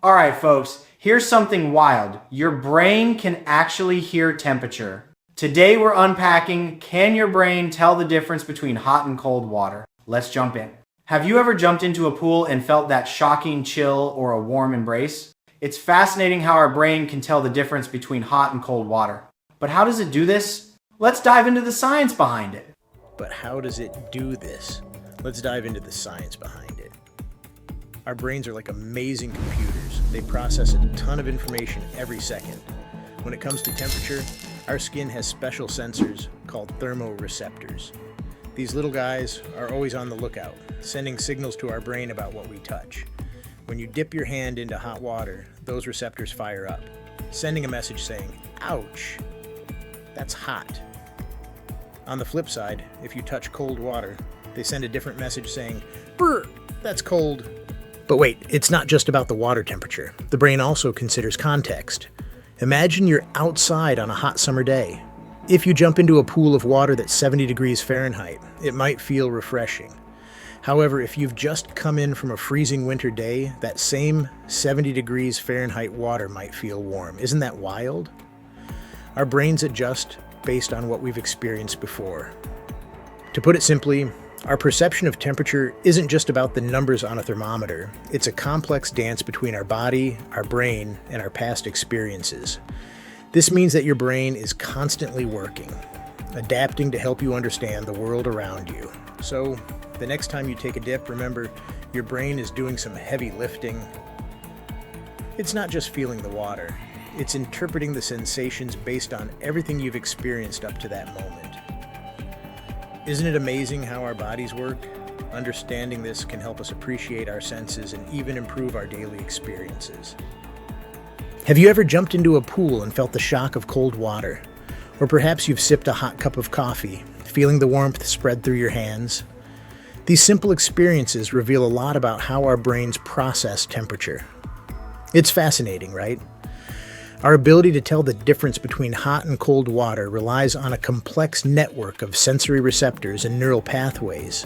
All right, folks, here's something wild. Your brain can actually hear temperature. Today we're unpacking, can your brain tell the difference between hot and cold water? Let's jump in. Have you ever jumped into a pool and felt that shocking chill or a warm embrace? It's fascinating how our brain can tell the difference between hot and cold water. But how does it do this? Let's dive into the science behind it. But how does it do this? Let's dive into the science behind it. Our brains are like amazing computers. They process a ton of information every second. When it comes to temperature, our skin has special sensors called thermoreceptors. These little guys are always on the lookout, sending signals to our brain about what we touch. When you dip your hand into hot water, those receptors fire up, sending a message saying, "Ouch, that's hot." On the flip side, if you touch cold water, they send a different message saying, "Brr, that's cold." But wait, it's not just about the water temperature. The brain also considers context. Imagine you're outside on a hot summer day. If you jump into a pool of water that's 70 degrees Fahrenheit, it might feel refreshing. However, if you've just come in from a freezing winter day, that same 70 degrees Fahrenheit water might feel warm. Isn't that wild? Our brains adjust based on what we've experienced before. To put it simply, our perception of temperature isn't just about the numbers on a thermometer. It's a complex dance between our body, our brain, and our past experiences. This means that your brain is constantly working, adapting to help you understand the world around you. So, the next time you take a dip, remember, your brain is doing some heavy lifting. It's not just feeling the water. It's interpreting the sensations based on everything you've experienced up to that moment. Isn't it amazing how our bodies work? Understanding this can help us appreciate our senses and even improve our daily experiences. Have you ever jumped into a pool and felt the shock of cold water? Or perhaps you've sipped a hot cup of coffee, feeling the warmth spread through your hands? These simple experiences reveal a lot about how our brains process temperature. It's fascinating, right? Our ability to tell the difference between hot and cold water relies on a complex network of sensory receptors and neural pathways.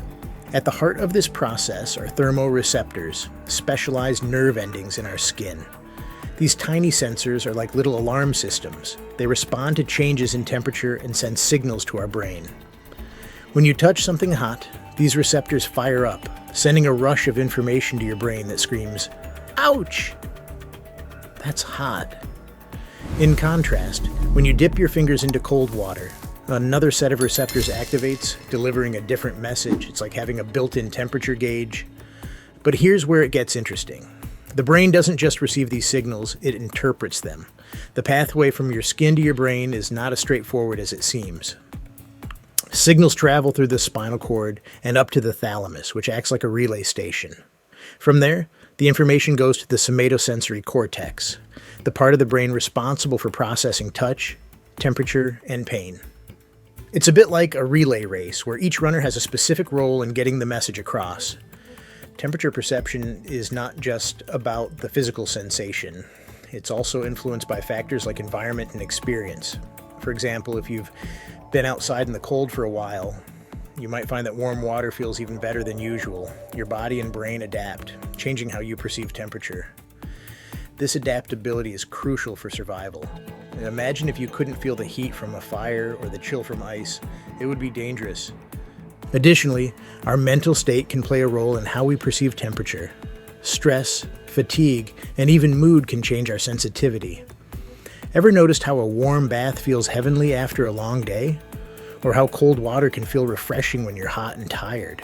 At the heart of this process are thermoreceptors, specialized nerve endings in our skin. These tiny sensors are like little alarm systems. They respond to changes in temperature and send signals to our brain. When you touch something hot, these receptors fire up, sending a rush of information to your brain that screams, "Ouch! That's hot." In contrast, when you dip your fingers into cold water, another set of receptors activates, delivering a different message. It's like having a built-in temperature gauge. But here's where it gets interesting. The brain doesn't just receive these signals, it interprets them. The pathway from your skin to your brain is not as straightforward as it seems. Signals travel through the spinal cord and up to the thalamus, which acts like a relay station. From there, the information goes to the somatosensory cortex, the part of the brain responsible for processing touch, temperature, and pain. It's a bit like a relay race, where each runner has a specific role in getting the message across. Temperature perception is not just about the physical sensation. It's also influenced by factors like environment and experience. For example, if you've been outside in the cold for a while, you might find that warm water feels even better than usual. Your body and brain adapt, changing how you perceive temperature. This adaptability is crucial for survival. Imagine if you couldn't feel the heat from a fire or the chill from ice. It would be dangerous. Additionally, our mental state can play a role in how we perceive temperature. Stress, fatigue, and even mood can change our sensitivity. Ever noticed how a warm bath feels heavenly after a long day? Or how cold water can feel refreshing when you're hot and tired?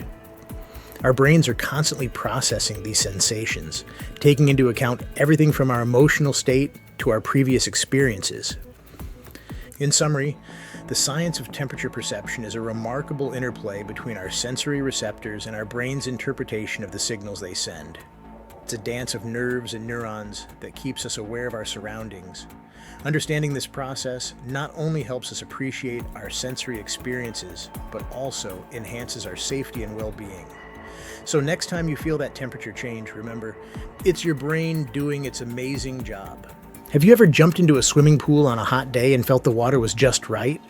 Our brains are constantly processing these sensations, taking into account everything from our emotional state to our previous experiences. In summary, the science of temperature perception is a remarkable interplay between our sensory receptors and our brain's interpretation of the signals they send. It's a dance of nerves and neurons that keeps us aware of our surroundings. Understanding this process not only helps us appreciate our sensory experiences, but also enhances our safety and well-being. So next time you feel that temperature change, remember, it's your brain doing its amazing job. Have you ever jumped into a swimming pool on a hot day and felt the water was just right?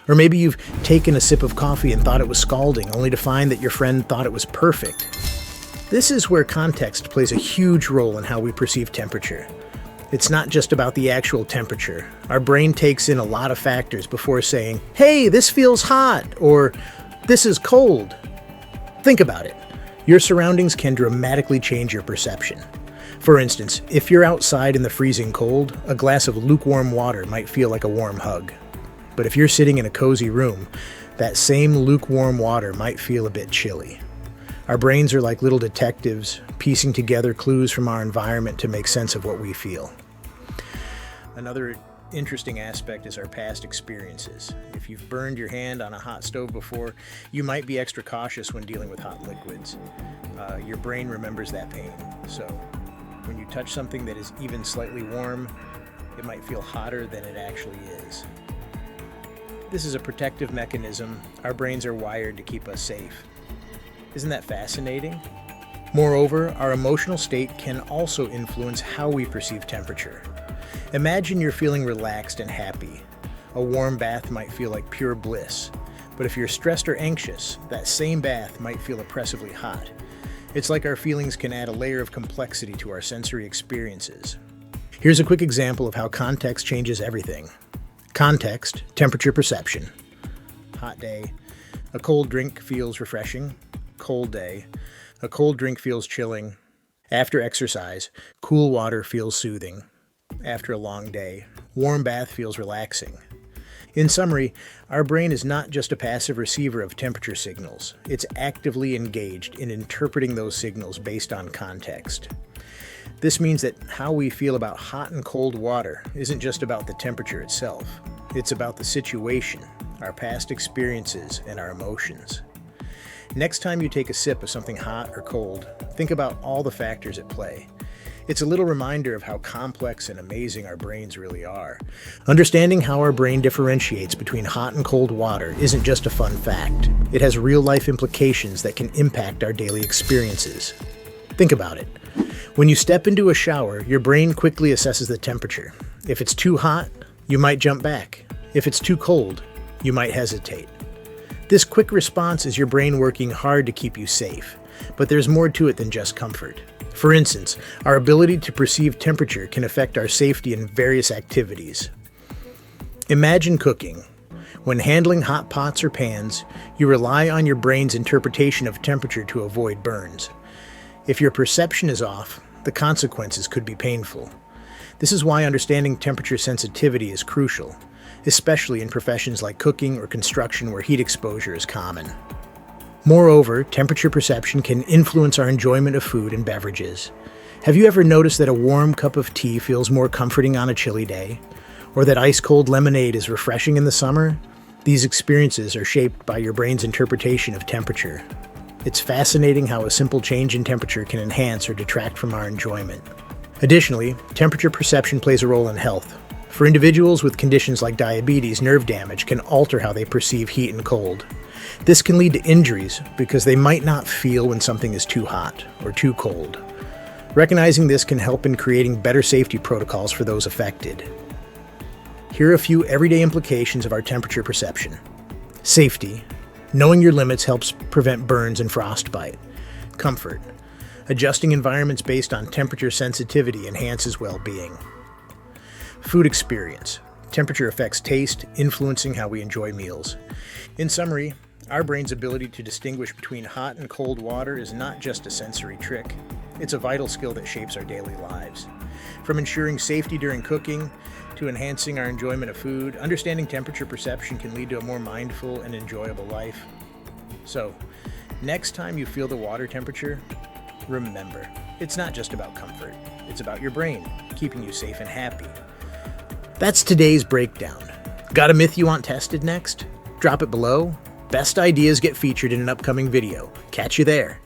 Or maybe you've taken a sip of coffee and thought it was scalding, only to find that your friend thought it was perfect. This is where context plays a huge role in how we perceive temperature. It's not just about the actual temperature. Our brain takes in a lot of factors before saying, "Hey, this feels hot," or "This is cold." Think about it. Your surroundings can dramatically change your perception. For instance, if you're outside in the freezing cold, a glass of lukewarm water might feel like a warm hug. But if you're sitting in a cozy room, that same lukewarm water might feel a bit chilly. Our brains are like little detectives, piecing together clues from our environment to make sense of what we feel. Another interesting aspect is our past experiences. If you've burned your hand on a hot stove before, you might be extra cautious when dealing with hot liquids. Your brain remembers that pain. So when you touch something that is even slightly warm, it might feel hotter than it actually is. This is a protective mechanism. Our brains are wired to keep us safe. Isn't that fascinating? Moreover, our emotional state can also influence how we perceive temperature. Imagine you're feeling relaxed and happy. A warm bath might feel like pure bliss. But if you're stressed or anxious, that same bath might feel oppressively hot. It's like our feelings can add a layer of complexity to our sensory experiences. Here's a quick example of how context changes everything. Context, temperature perception. Hot day. A cold drink feels refreshing. Cold day. A cold drink feels chilling. After exercise, cool water feels soothing. After a long day, warm bath feels relaxing. In summary, our brain is not just a passive receiver of temperature signals. It's actively engaged in interpreting those signals based on context. This means that how we feel about hot and cold water isn't just about the temperature itself. It's about the situation, our past experiences, and our emotions. Next time you take a sip of something hot or cold, think about all the factors at play. It's a little reminder of how complex and amazing our brains really are. Understanding how our brain differentiates between hot and cold water isn't just a fun fact. It has real-life implications that can impact our daily experiences. Think about it. When you step into a shower, your brain quickly assesses the temperature. If it's too hot, you might jump back. If it's too cold, you might hesitate. This quick response is your brain working hard to keep you safe, but there's more to it than just comfort. For instance, our ability to perceive temperature can affect our safety in various activities. Imagine cooking. When handling hot pots or pans, you rely on your brain's interpretation of temperature to avoid burns. If your perception is off, the consequences could be painful. This is why understanding temperature sensitivity is crucial, especially in professions like cooking or construction where heat exposure is common. Moreover, temperature perception can influence our enjoyment of food and beverages. Have you ever noticed that a warm cup of tea feels more comforting on a chilly day? Or that ice-cold lemonade is refreshing in the summer? These experiences are shaped by your brain's interpretation of temperature. It's fascinating how a simple change in temperature can enhance or detract from our enjoyment. Additionally, temperature perception plays a role in health. For individuals with conditions like diabetes, nerve damage can alter how they perceive heat and cold. This can lead to injuries because they might not feel when something is too hot or too cold. Recognizing this can help in creating better safety protocols for those affected. Here are a few everyday implications of our temperature perception. Safety. Knowing your limits helps prevent burns and frostbite. Comfort. Adjusting environments based on temperature sensitivity enhances well-being. Food experience. Temperature affects taste, influencing how we enjoy meals. In summary, our brain's ability to distinguish between hot and cold water is not just a sensory trick. It's a vital skill that shapes our daily lives. From ensuring safety during cooking to enhancing our enjoyment of food, understanding temperature perception can lead to a more mindful and enjoyable life. So, next time you feel the water temperature, remember, it's not just about comfort. It's about your brain, keeping you safe and happy. That's today's breakdown. Got a myth you want tested next? Drop it below. Best ideas get featured in an upcoming video. Catch you there.